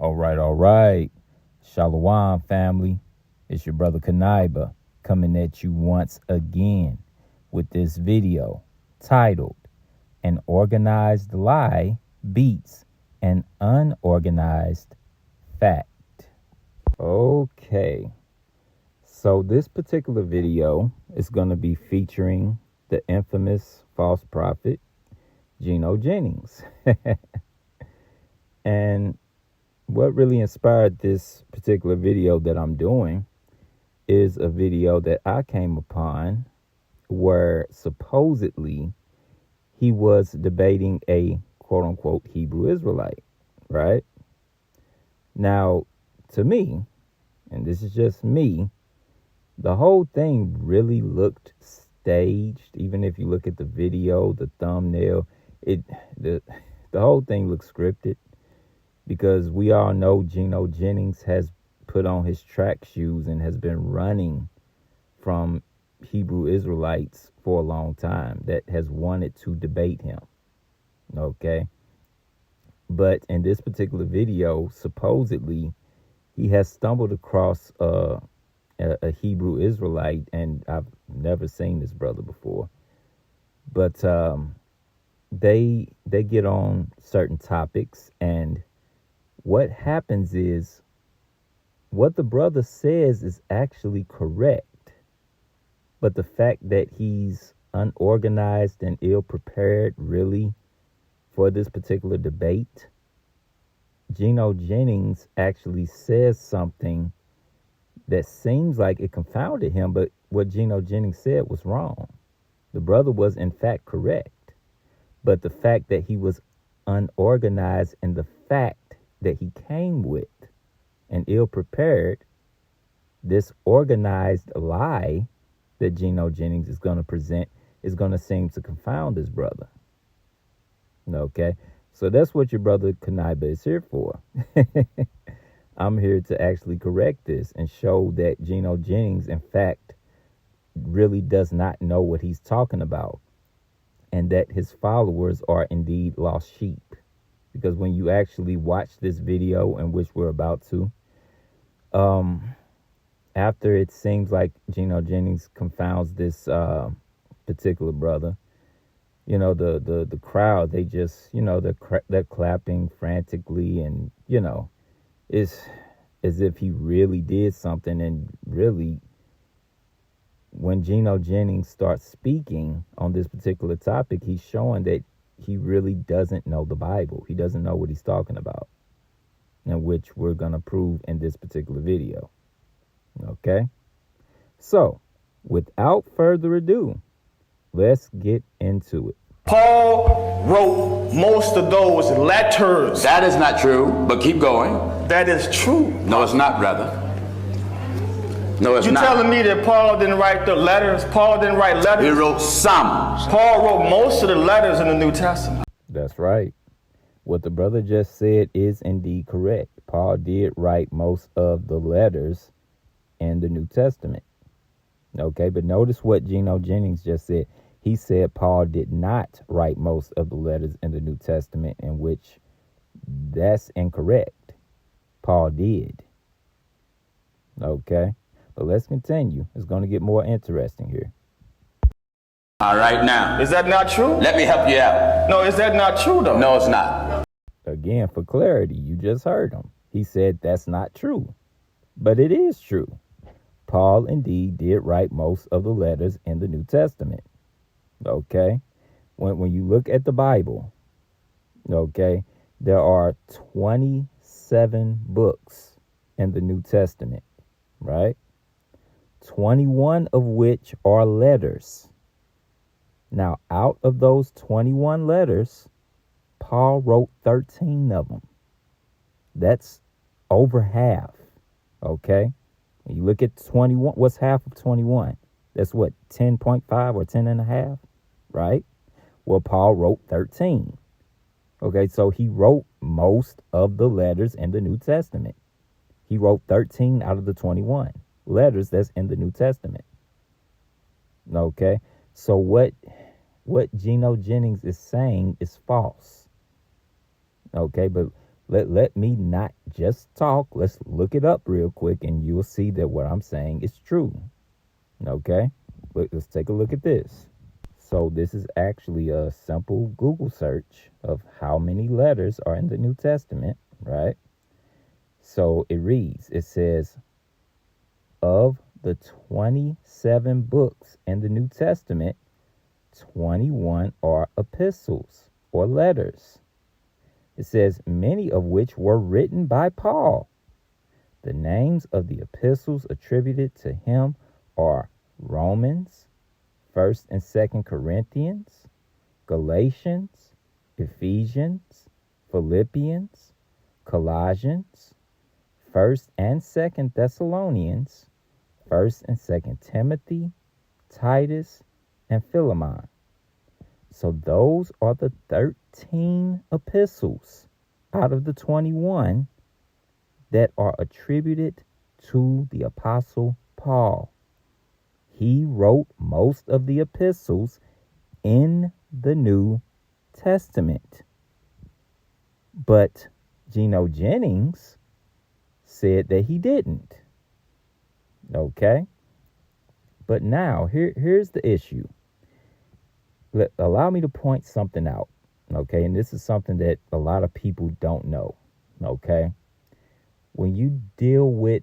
All right. Shalom, family. It's your brother Kanaiba coming at you once again with this video titled An Organized Lie Beats an Unorganized Fact. Okay. So this particular video is going to be featuring the infamous false prophet, Geno Jennings. And what really inspired this particular video that I'm doing is a video that I came upon where supposedly he was debating a quote unquote Hebrew Israelite, right? Now, to me, and this is just me, the whole thing really looked staged. Even if you look at the video, the thumbnail, the whole thing looks scripted. Because we all know Geno Jennings has put on his track shoes and has been running from Hebrew Israelites for a long time that has wanted to debate him. Okay. But in this particular video, supposedly, he has stumbled across a Hebrew Israelite, and I've never seen this brother before. But they get on certain topics, and what happens is what the brother says is actually correct. But the fact that he's unorganized and ill-prepared really for this particular debate, Geno Jennings actually says something that seems like it confounded him, but what Geno Jennings said was wrong. The brother was in fact correct. But the fact that he was unorganized and the fact that he came with and ill-prepared, this organized lie that Geno Jennings is going to present is going to seem to confound his brother. Okay, so that's what your brother Kanaiba is here for. I'm here to actually correct this and show that Geno Jennings, in fact, really does not know what he's talking about, and that his followers are indeed lost sheep. Because when you actually watch this video, in which we're about to, after it seems like Geno Jennings confounds this particular brother, you know, the crowd, they just, you know, they're clapping frantically, and, you know, it's as if he really did something. And really, when Geno Jennings starts speaking on this particular topic, he's showing that he really doesn't know the Bible. He doesn't know what he's talking about, and which we're going to prove in this particular video. Okay? So, without further ado, let's get into it. Paul wrote most of those letters. That is not true, but keep going. That is true. No, it's not, brother. No, it's You not. telling me that Paul didn't write the letters? Paul didn't write letters? He wrote some. Paul wrote most of the letters in the New Testament. That's right. What the brother just said is indeed correct. Paul did write most of the letters in the New Testament. Okay, but notice what Geno Jennings just said. He said Paul did not write most of the letters in the New Testament, in which that's incorrect. Paul did. Okay, but let's continue. It's going to get more interesting here. All right, now. Is that not true? Let me help you out. No, is that not true, though? No, it's not. Again, for clarity, you just heard him. He said that's not true. But it is true. Paul indeed did write most of the letters in the New Testament. Okay? When you look at the Bible, okay, there are 27 books in the New Testament, right? 21 of which are letters. Now, out of those 21 letters, Paul wrote 13 of them. That's over half, okay? When you look at 21, what's half of 21? That's what, 10.5 or 10 and a half, right? Well, Paul wrote 13. Okay, so he wrote most of the letters in the New Testament. He wrote 13 out of the 21 letters that's in the New Testament. Okay, so what Geno Jennings is saying is false. Okay, but let me not just talk. Let's look it up real quick and you'll see that what I'm saying is true. Okay? But let's take a look at this. So this is actually a simple Google search of how many letters are in the New Testament, right? So it says, of the 27 books in the New Testament, 21 are epistles or letters. It says, many of which were written by Paul. The names of the epistles attributed to him are Romans, 1st and 2nd Corinthians, Galatians, Ephesians, Philippians, Colossians, 1st and 2nd Thessalonians, 1st and 2nd Timothy, Titus, and Philemon. So those are the 13 epistles out of the 21 that are attributed to the Apostle Paul. He wrote most of the epistles in the New Testament. But Geno Jennings said that he didn't. Okay? But now, here's the issue. Allow me to point something out. Okay? And this is something that a lot of people don't know. Okay? When you deal with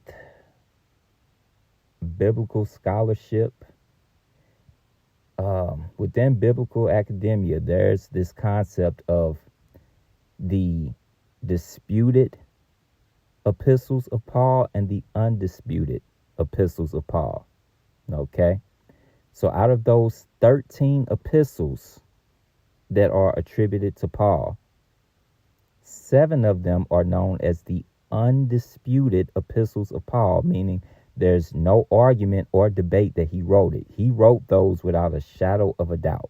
biblical scholarship, within biblical academia, there's this concept of the disputed epistles of Paul and the undisputed epistles of Paul. Okay? So out of those 13 epistles that are attributed to Paul, 7 of them are known as the undisputed epistles of Paul, meaning there's no argument or debate that he wrote it. He wrote those without a shadow of a doubt.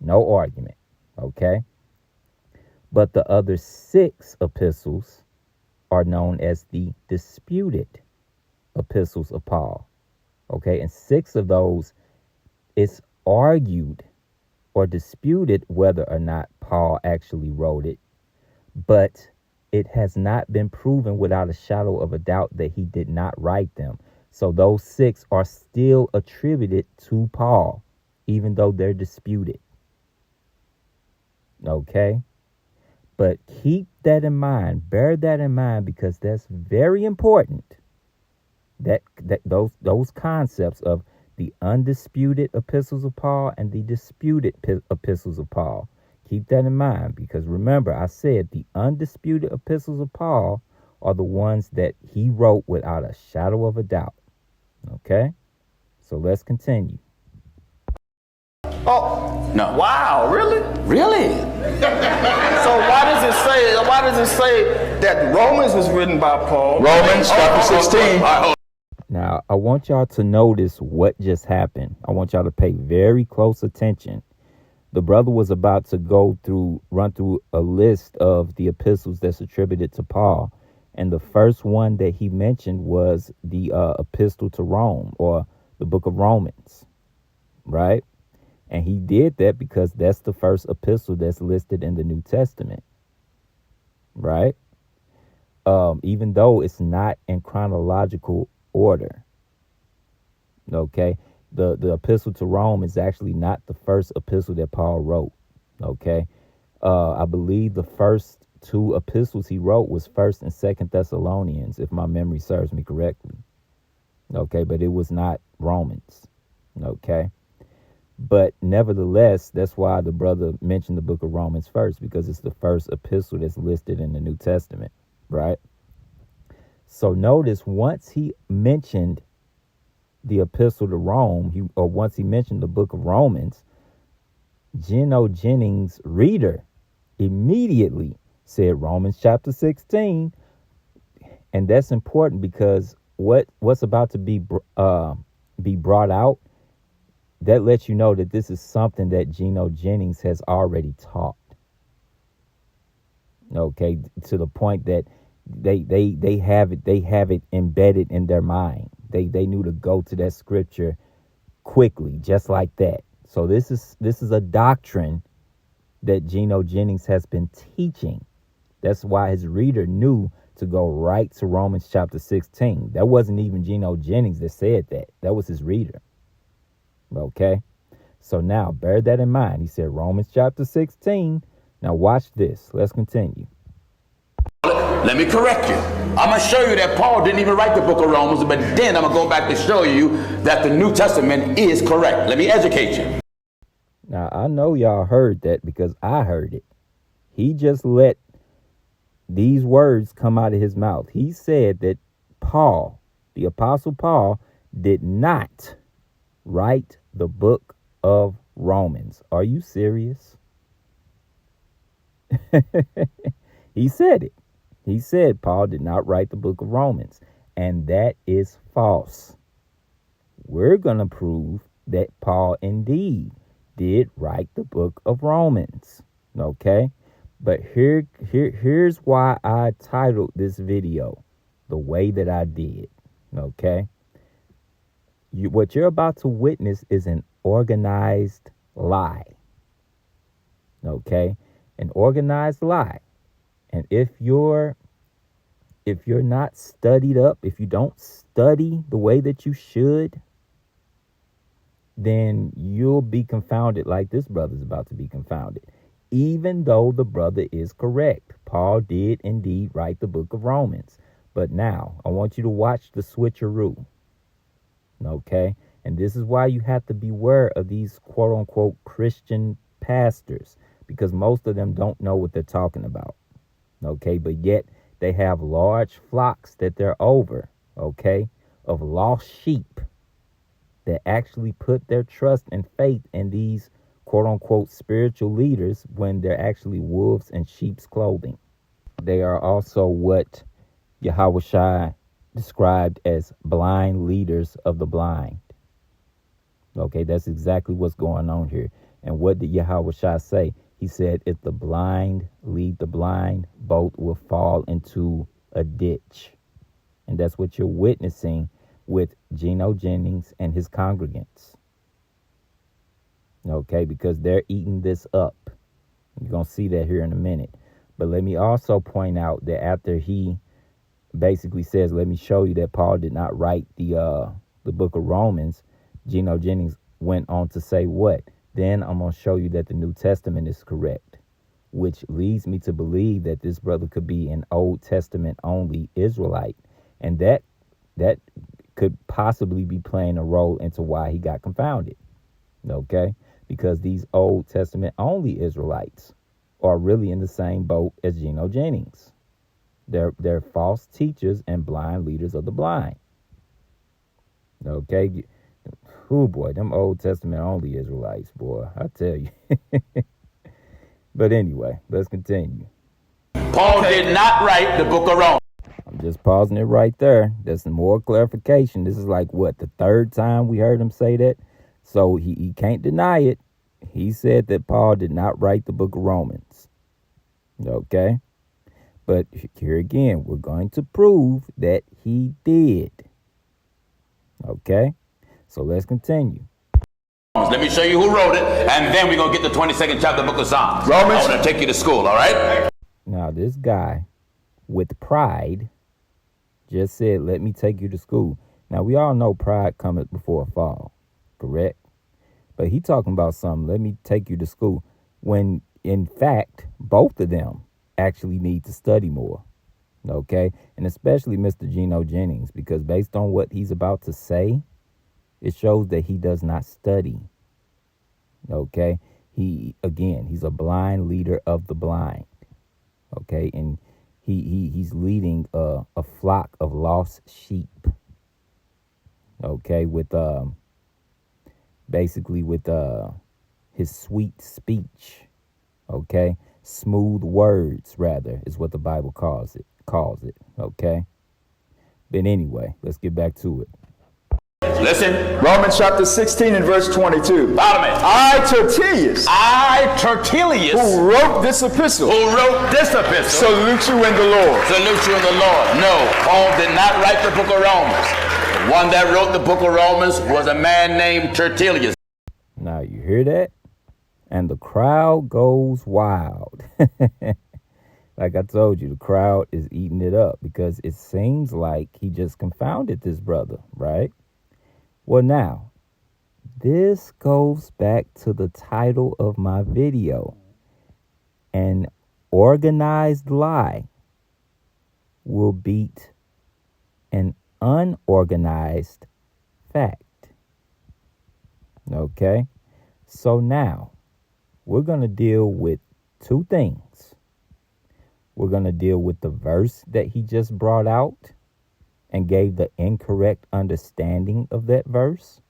No argument. Okay? But the other 6 epistles are known as the disputed epistles of Paul. Okay? And 6 of those, it's argued or disputed whether or not Paul actually wrote it. But it has not been proven without a shadow of a doubt that he did not write them. So those 6 are still attributed to Paul, even though they're disputed. Okay? But keep that in mind. Bear that in mind, because that's very important. That those concepts of the undisputed epistles of Paul and the disputed epistles of Paul. Keep that in mind, because remember, I said the undisputed epistles of Paul are the ones that he wrote without a shadow of a doubt. Okay? So let's continue. Oh, No. wow, really? Really? So why does it say that Romans was written by Paul? Romans chapter 16. Now, I want y'all to notice what just happened. I want y'all to pay very close attention. The brother was about to run through a list of the epistles that's attributed to Paul. And the first one that he mentioned was the epistle to Rome, or the book of Romans, right? And he did that because that's the first epistle that's listed in the New Testament, right? Even though it's not in chronological order, okay? The epistle to Rome is actually not the first epistle that Paul wrote, okay? I believe the first 2 epistles he wrote was 1st and 2nd Thessalonians, if my memory serves me correctly, okay? But it was not Romans, okay? But nevertheless, that's why the brother mentioned the book of Romans first, because it's the first epistle that's listed in the New Testament, right? So notice, once he mentioned the epistle to Rome, once he mentioned the book of Romans, Geno Jennings' reader immediately said Romans chapter 16. And that's important, because what's about to be brought out, that lets you know that this is something that Geno Jennings has already taught. Okay, to the point that they have it embedded in their mind. They knew to go to that scripture quickly, just like that. So this is a doctrine that Geno Jennings has been teaching That's why his reader knew to go right to Romans chapter 16. That wasn't even Geno Jennings that said that. That was his reader. Okay? So now, bear that in mind. He said Romans chapter 16. Now watch this. Let's continue. Let me correct you. I'm going to show you that Paul didn't even write the book of Romans, but then I'm going to go back to show you that the New Testament is correct. Let me educate you. Now, I know y'all heard that because I heard it. He just let these words come out of his mouth. He said that Paul, the Apostle Paul, did not write the book of Romans. Are you serious? He said it. He said Paul did not write the book of Romans, and that is false. We're going to prove that Paul indeed did write the book of Romans. Okay? But here's why I titled this video the way that I did. Okay? What you're about to witness is an organized lie. Okay? An organized lie. And if you're not studied up, if you don't study the way that you should, then you'll be confounded like this brother's about to be confounded. Even though the brother is correct. Paul did indeed write the book of Romans. But now, I want you to watch the switcheroo. Okay? And this is why you have to beware of these quote-unquote Christian pastors. Because most of them don't know what they're talking about. Okay? But yet, they have large flocks that they're over. Okay? Of lost sheep. That actually put their trust and faith in these quote-unquote spiritual leaders when they're actually wolves in sheep's clothing. They are also what Yahushua described as blind leaders of the blind. Okay, that's exactly what's going on here. And what did Yahushua say? He said, if the blind lead the blind, both will fall into a ditch. And that's what you're witnessing with Geno Jennings and his congregants. Okay, because they're eating this up. You're going to see that here in a minute. But let me also point out that after he basically says, let me show you that Paul did not write the book of Romans, Geno Jennings went on to say what? Then I'm going to show you that the New Testament is correct, which leads me to believe that this brother could be an Old Testament only Israelite. And that could possibly be playing a role into why he got confounded. Okay? Because these Old Testament only Israelites are really in the same boat as Geno Jennings. They're false teachers and blind leaders of the blind. Okay? Oh boy, them Old Testament only Israelites, boy, I tell you. But anyway, let's continue. Paul did not write the book of Romans. I'm just pausing it right there. There's some more clarification. This is like, what, the third time we heard him say that? So he can't deny it. He said that Paul did not write the book of Romans. Okay? But here again, we're going to prove that he did. Okay? So let's continue. Let me show you who wrote it, and then we're going to get the 22nd chapter of the book of Psalms. Romans. I want to take you to school, all right? Now, this guy with pride just said, let me take you to school. Now, we all know pride cometh before a fall, correct? But he talking about something, let me take you to school, when, in fact, both of them actually need to study more, okay? And especially Mr. Geno Jennings, because based on what he's about to say, it shows that he does not study, okay? He's a blind leader of the blind, okay? And he's leading a flock of lost sheep, okay? With basically with his sweet speech, okay? Smooth words, rather, is what the Bible calls it, okay? But anyway, let's get back to it. Listen. Romans chapter 16 and verse 22. Follow me. I, Tertius, Who who wrote this epistle, salute you in the Lord. Salute you in the Lord. No, Paul did not write the book of Romans. The one that wrote the book of Romans was a man named Tertius. Now, you hear that? And the crowd goes wild. Like I told you, the crowd is eating it up because it seems like he just confounded this brother, right? Well, now, this goes back to the title of my video. An organized lie will beat an unorganized fact. Okay? So now, we're going to deal with two things. We're going to deal with the verse that he just brought out and gave the incorrect understanding of that verse.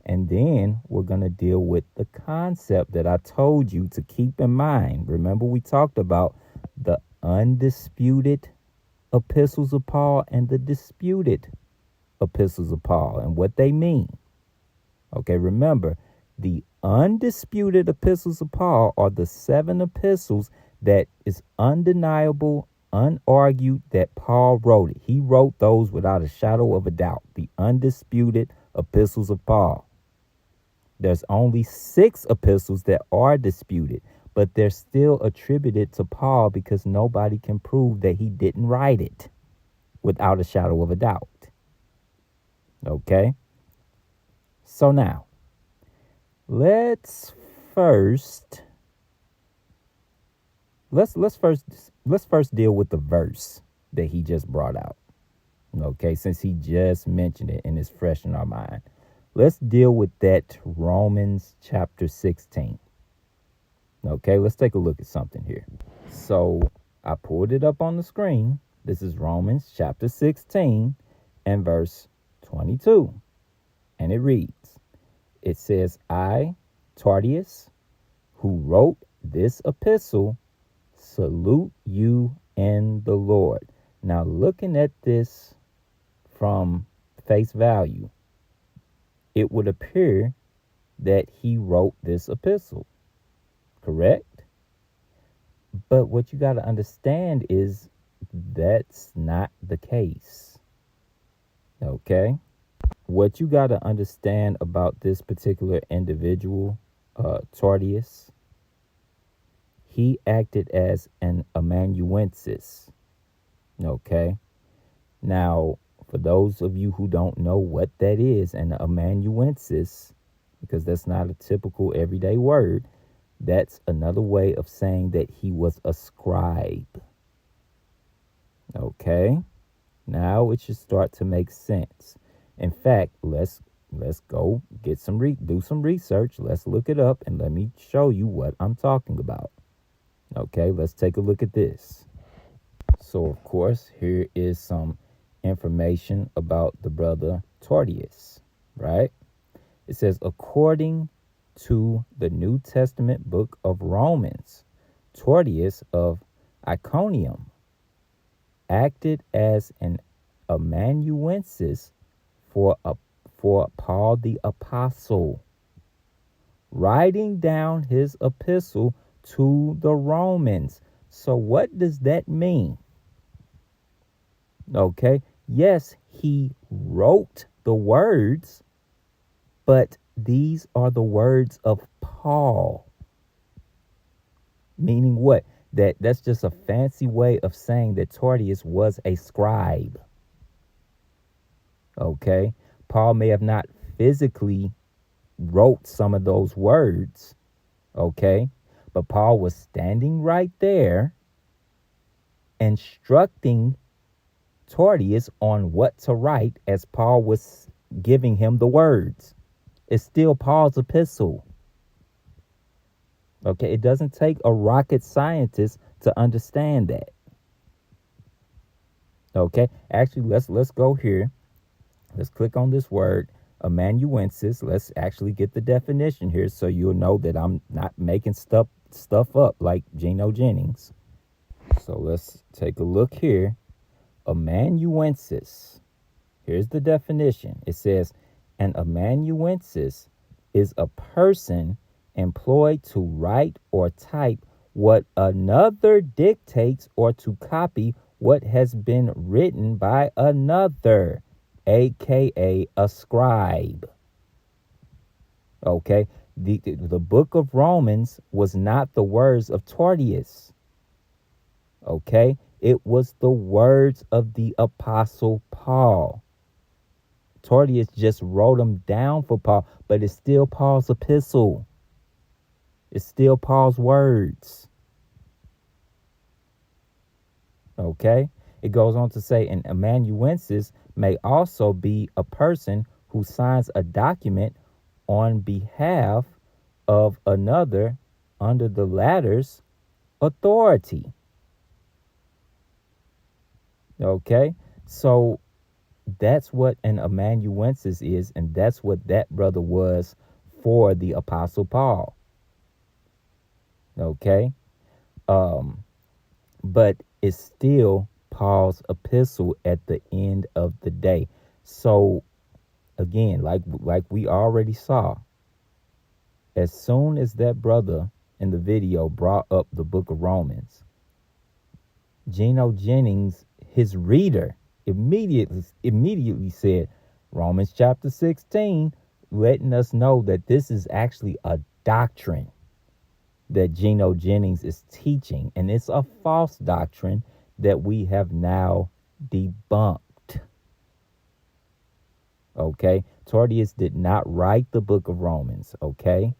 And then we're going to deal with the concept that I told you to keep in mind. Remember, we talked about the undisputed epistles of Paul and the disputed epistles of Paul and what they mean. Okay, remember, the undisputed epistles of Paul are the 7 epistles that is undeniable, unargued that Paul wrote it. He wrote those without a shadow of a doubt. The undisputed epistles of Paul. There's only 6 epistles that are disputed, but they're still attributed to Paul because nobody can prove that he didn't write it without a shadow of a doubt. Okay? So now, let's first deal with the verse that he just brought out. Okay, since he just mentioned it and it's fresh in our mind. Let's deal with that Romans chapter 16. Okay, let's take a look at something here. So I pulled it up on the screen. This is Romans chapter 16 and verse 22. And it reads, it says, I, Tertius, who wrote this epistle, salute you in the Lord. Now, looking at this from face value, it would appear that he wrote this epistle, correct? But what you got to understand is that's not the case. Okay? What you got to understand about this particular individual, Tertius, he acted as an amanuensis. Okay? Now, for those of you who don't know what that is, an amanuensis, because that's not a typical everyday word, that's another way of saying that he was a scribe. Okay? Now it should start to make sense. In fact, let's go get do some research. Let's look it up and let me show you what I'm talking about. Okay, let's take a look at this. So, of course, here is some information about the brother Tertius, right? It says, according to the New Testament book of Romans, Tertius of Iconium acted as an amanuensis for Paul the Apostle, writing down his epistle to the Romans. So what does that mean? Okay, yes, he wrote the words, but these are the words of Paul. Meaning what? That's just a fancy way of saying that Tertius was a scribe. Okay, Paul may have not physically wrote some of those words, okay, but Paul was standing right there instructing Tertius on what to write as Paul was giving him the words. It's still Paul's epistle. Okay, it doesn't take a rocket scientist to understand that. Okay, actually, let's go here. Let's click on this word, amanuensis. Let's actually get the definition here so you'll know that I'm not making stuff up like Geno Jennings. So let's take a look here. Amanuensis. Here's the definition. It says, an amanuensis is a person employed to write or type what another dictates or to copy what has been written by another, aka a scribe. Okay, the book of Romans was not the words of Tertius. Okay? It was the words of the Apostle Paul. Tertius just wrote them down for Paul, but it's still Paul's epistle. It's still Paul's words. Okay? It goes on to say, an amanuensis may also be a person who signs a document on behalf of another under the latter's authority. Okay? So that's what an amanuensis is, and that's what that brother was for the Apostle Paul. Okay? But it's still Paul's epistle at the end of the day. So again, like we already saw, as soon as that brother in the video brought up the book of Romans, Geno Jennings, his reader, immediately said Romans chapter 16, letting us know that this is actually a doctrine that Geno Jennings is teaching, and it's a false doctrine that we have now debunked. Okay? Tertius did not write the book of Romans, okay?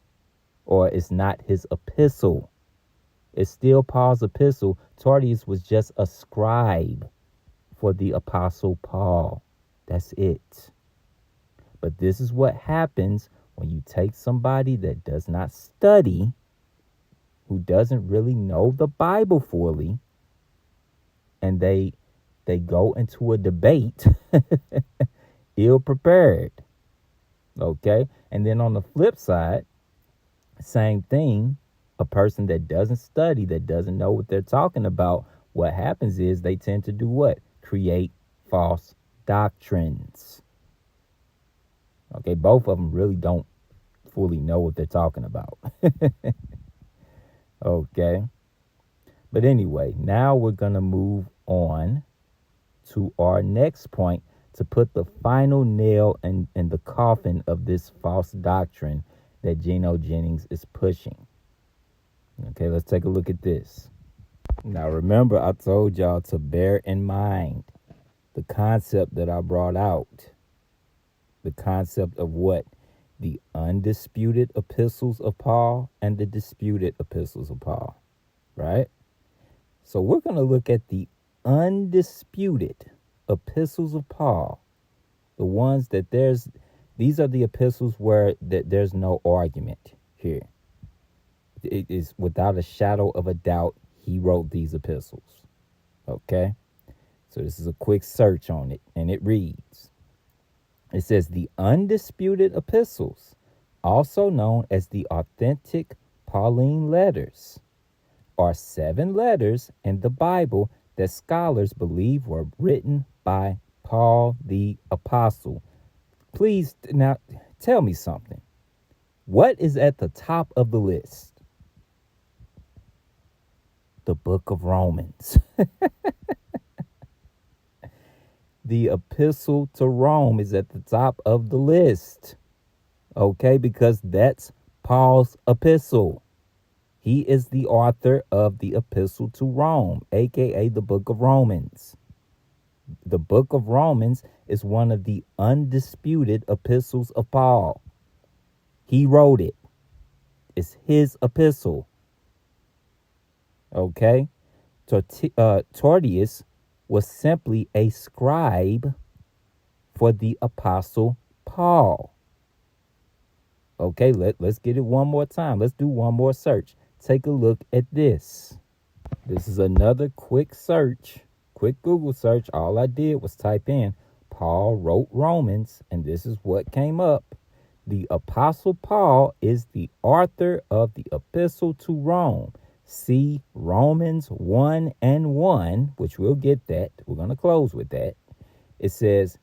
Or it's not his epistle. It's still Paul's epistle. Tertius was just a scribe for the Apostle Paul. That's it. But this is what happens when you take somebody that does not study, who doesn't really know the Bible fully, and they go into a debate ill prepared. Okay? And then on the flip side, same thing, a person that doesn't study, that doesn't know what they're talking about, what happens is they tend to do what? Create false doctrines. Okay, both of them really don't fully know what they're talking about. Okay. But anyway, now we're going to move on to our next point to put the final nail in the coffin of this false doctrine that Geno Jennings is pushing. Okay, let's take a look at this. Now, remember, I told y'all to bear in mind the concept that I brought out. The concept of what? The undisputed epistles of Paul and the disputed epistles of Paul, right? So we're going to look at the undisputed epistles of Paul, the ones that these are the epistles where there's no argument here. It is without a shadow of a doubt he wrote these epistles, okay? So this is a quick search on it, and it reads, it says the undisputed epistles, also known as the authentic Pauline letters, are 7 letters in the Bible that scholars believe were written by Paul the Apostle. Please, now, tell me something. What is at the top of the list? The book of Romans. The epistle to Rome is at the top of the list. Okay, because that's Paul's epistle. He is the author of the epistle to Rome, aka the book of Romans. The book of Romans is one of the undisputed epistles of Paul. He wrote it. It's his epistle. Okay? Tertius was simply a scribe for the Apostle Paul. Okay, let's get it one more time. Let's do one more search. Take a look at this. This is another quick search, quick Google search. All I did was type in Paul wrote Romans, and this is what came up. The Apostle Paul is the author of the epistle to Rome. See Romans 1:1, which we'll get that. We're going to close with that. It says,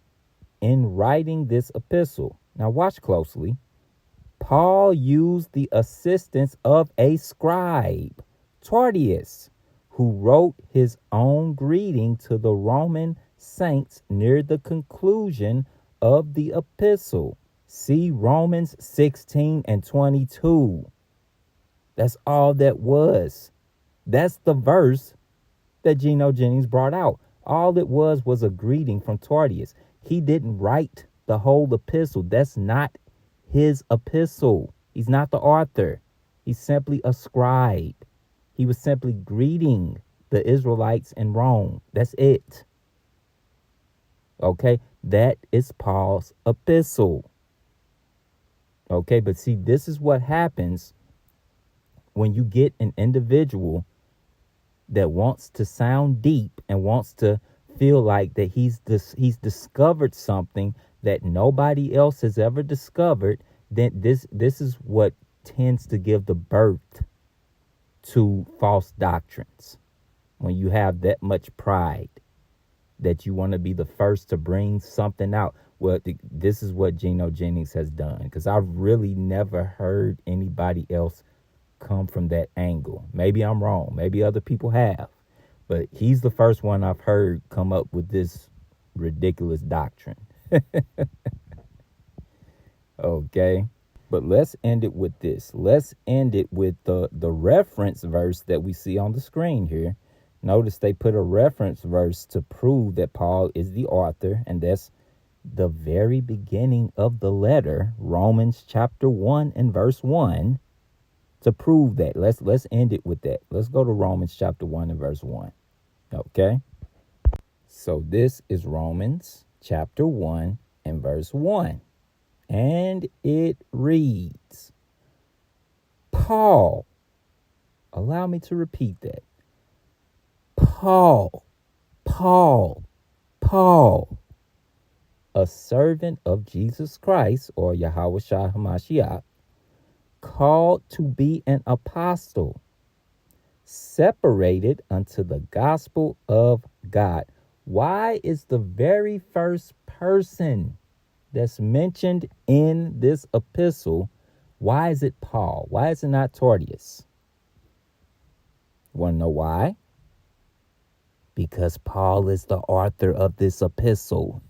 in writing this epistle, now watch closely, Paul used the assistance of a scribe, Tertius, who wrote his own greeting to the Roman saints near the conclusion of the epistle. See Romans 16:22. That's all that was. That's the verse that Geno Jennings brought out. All it was a greeting from Tertius. He didn't write the whole epistle. That's not his epistle. He's not the author. He's simply a scribe. He was simply greeting the Israelites in Rome. That's it. Okay, that is Paul's epistle. Okay, but see, this is what happens when you get an individual that wants to sound deep and wants to feel like that he's discovered something that nobody else has ever discovered. Then this is what tends to give the birth to false doctrines. When you have that much pride that you want to be the first to bring something out. Well, this is what Geno Jennings has done, because I've really never heard anybody else come from that angle. Maybe I'm wrong. Maybe other people have. But he's the first one I've heard come up with this ridiculous doctrine. Okay. But let's end it with this. Let's end it with the reference verse that we see on the screen here. Notice they put a reference verse to prove that Paul is the author, and that's the very beginning of the letter, Romans chapter 1 and verse 1, to prove that. Let's end it with that. Let's go to Romans chapter 1 and verse 1. Okay? So this is Romans chapter 1 and verse 1. And it reads, Paul, allow me to repeat that. Paul, a servant of Jesus Christ, or Yahushua HaMashiach, called to be an apostle, separated unto the gospel of God. Why is the very first person that's mentioned in this epistle, why is it Paul? Why is it not Tertius? Want to know why? Because Paul is the author of this epistle.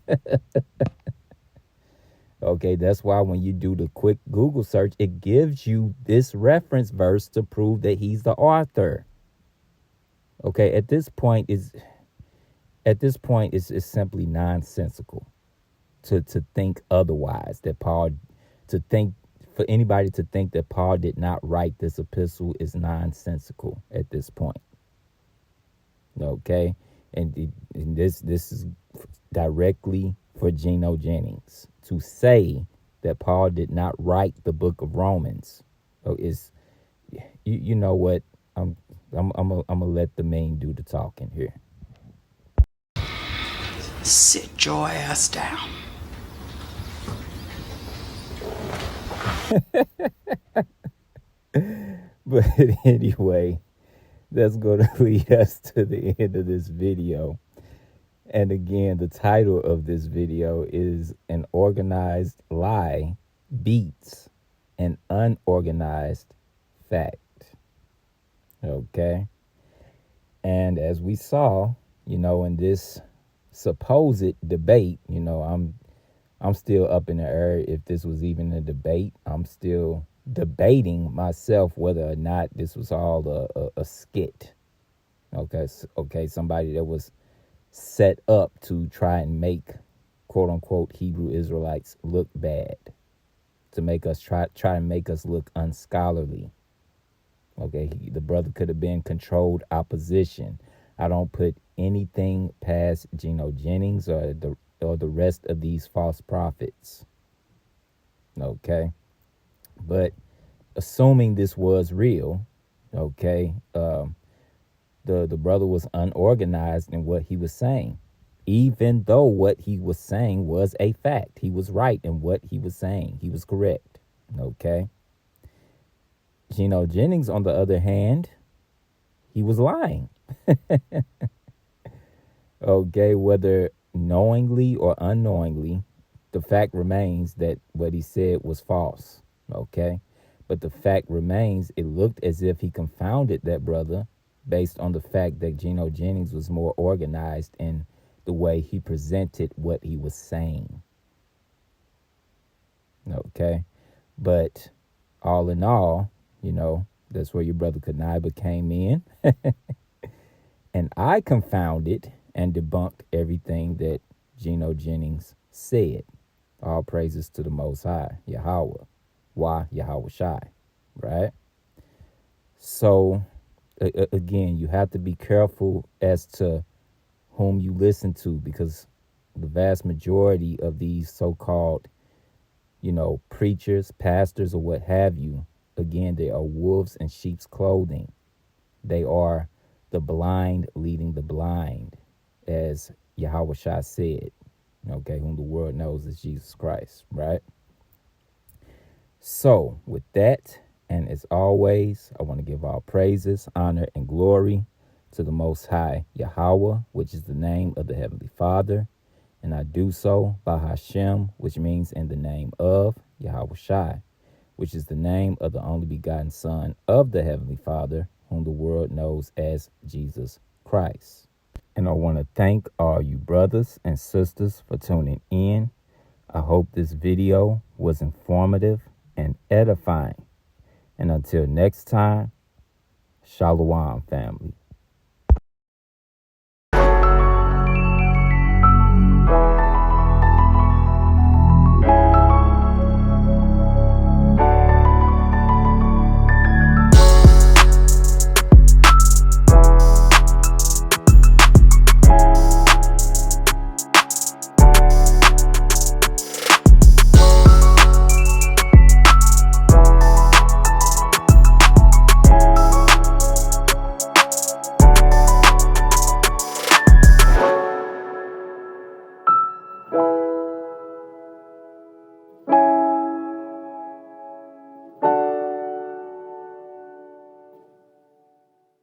Okay, that's why when you do the quick Google search, it gives you this reference verse to prove that he's the author. Okay, at this point it's simply nonsensical to think otherwise, that Paul, for anybody to think that Paul did not write this epistle is nonsensical at this point. Okay, and this is directly for Geno Jennings to say that Paul did not write the book of Romans. So is you know what, I'm gonna let the main do the talking here. Sit your ass down. But anyway, that's going to lead us to the end of this video. And again, the title of this video is An Organized Lie Beats an Unorganized Fact. Okay? And as we saw, in this supposed debate, I'm still up in the air if this was even a debate. I'm still debating myself whether or not this was all a skit. Okay, somebody that was set up to try and make quote unquote Hebrew Israelites look bad, to make us try and make us look unscholarly. Okay, the brother could have been controlled opposition. I don't put anything past Geno Jennings or the rest of these false prophets. Okay, but assuming this was real, okay, the brother was unorganized in what he was saying, even though what he was saying was a fact. He was right in what he was saying. He was correct. Okay. Geno Jennings, on the other hand, he was lying. Okay, whether knowingly or unknowingly, the fact remains that what he said was false. Okay, but the fact remains, it looked as if he confounded that brother based on the fact that Geno Jennings was more organized in the way he presented what he was saying. Okay, but all in all, that's where your brother Kaniba came in And I confounded and debunked everything that Geno Jennings said. All praises to the Most High, Yahweh. Why Yahweh Shai, right? So, again, you have to be careful as to whom you listen to, because the vast majority of these so-called, preachers, pastors, or what have you, again, they are wolves in sheep's clothing. They are the blind leading the blind, as Yahweh Shai said, whom the world knows as Jesus Christ, right? So, with that, and as always, I want to give all praises, honor, and glory to the Most High Yahweh, which is the name of the Heavenly Father. And I do so by Hashem, which means in the name of Yahweh Shai, which is the name of the only begotten Son of the Heavenly Father, whom the world knows as Jesus Christ. And I want to thank all you brothers and sisters for tuning in. I hope this video was informative and edifying. And until next time, Shalom, family.